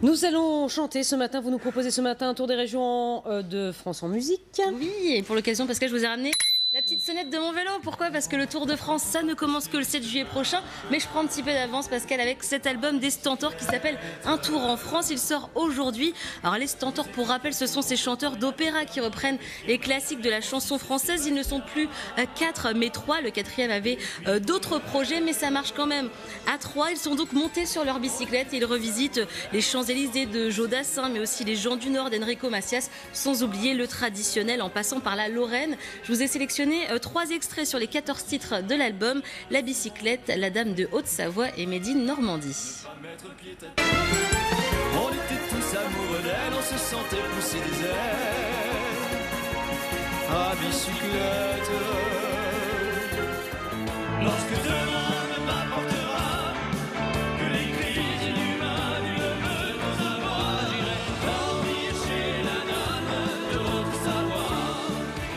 Nous allons chanter ce matin, vous nous proposez ce matin un tour des régions de France en musique. Oui, et pour l'occasion, Pascal, je vous ai ramené la petite sonnette de mon vélo. Pourquoi? Parce que le Tour de France, ça ne commence que le 7 juillet prochain. Mais je prends un petit peu d'avance, Pascal, avec cet album des Stentors qui s'appelle Un Tour en France. Il sort aujourd'hui. Alors les Stentors, pour rappel, ce sont ces chanteurs d'opéra qui reprennent les classiques de la chanson française. Ils ne sont plus 4, mais 3. Le 4e avait d'autres projets, mais ça marche quand même à 3. Ils sont donc montés sur leur bicyclette et ils revisitent les Champs-Élysées de Joe Dassin, mais aussi les gens du Nord d'Enrico Macias, sans oublier le traditionnel en passant par la Lorraine. Je vous ai sélectionné 3 extraits sur les 14 titres de l'album: La bicyclette, La Dame de Haute-Savoie et Made in Normandie. On était tous amoureux d'elle, on se sentait pousser des ailes à bicyclette. Lorsque demain ne m'apportera que les cris inhumains du neveu de Savoie, j'irai dormir chez la dame de Haute-Savoie.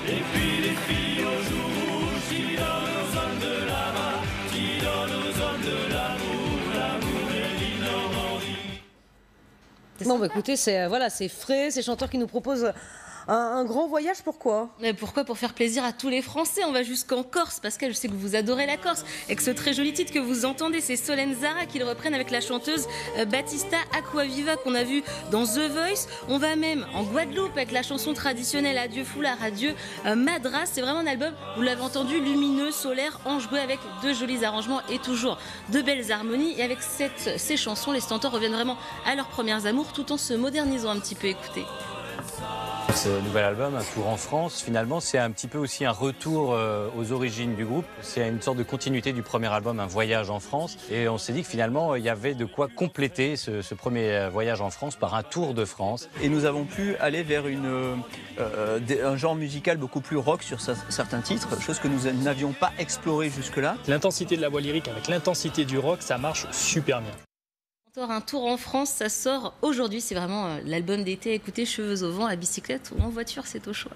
Et puis les filles aux joues rouges qui donnent aux hommes de la main, qui donnent aux hommes de l'amour, l'amour et l'Normandie. Non, bah écoutez, c'est voilà, c'est frais, ces chanteurs qui nous proposent un grand voyage. Pourquoi? Mais pourquoi? Pour faire plaisir à tous les Français. On va jusqu'en Corse, parce que je sais que vous adorez la Corse. Avec ce très joli titre que vous entendez, c'est Solène Zara qui le reprennent avec la chanteuse Battista Aquaviva qu'on a vu dans The Voice. On va même en Guadeloupe avec la chanson traditionnelle Adieu Foulard, Adieu Madras. C'est vraiment un album, vous l'avez entendu, lumineux, solaire, enjoué avec de jolis arrangements et toujours de belles harmonies. Et avec ces chansons, les Stentors reviennent vraiment à leurs premières amours tout en se modernisant un petit peu. Écoutez. Ce nouvel album, Un Tour en France, finalement, c'est un petit peu aussi un retour aux origines du groupe. C'est une sorte de continuité du premier album, Un Voyage en France. Et on s'est dit que finalement, il y avait de quoi compléter ce premier voyage en France par un Tour de France. Et nous avons pu aller vers un genre musical beaucoup plus rock sur certains titres, chose que nous n'avions pas exploré jusque-là. L'intensité de la voix lyrique avec l'intensité du rock, ça marche super bien. Un Tour en France, ça sort aujourd'hui. C'est vraiment l'album d'été à écouter, cheveux au vent, à bicyclette ou en voiture, c'est au choix.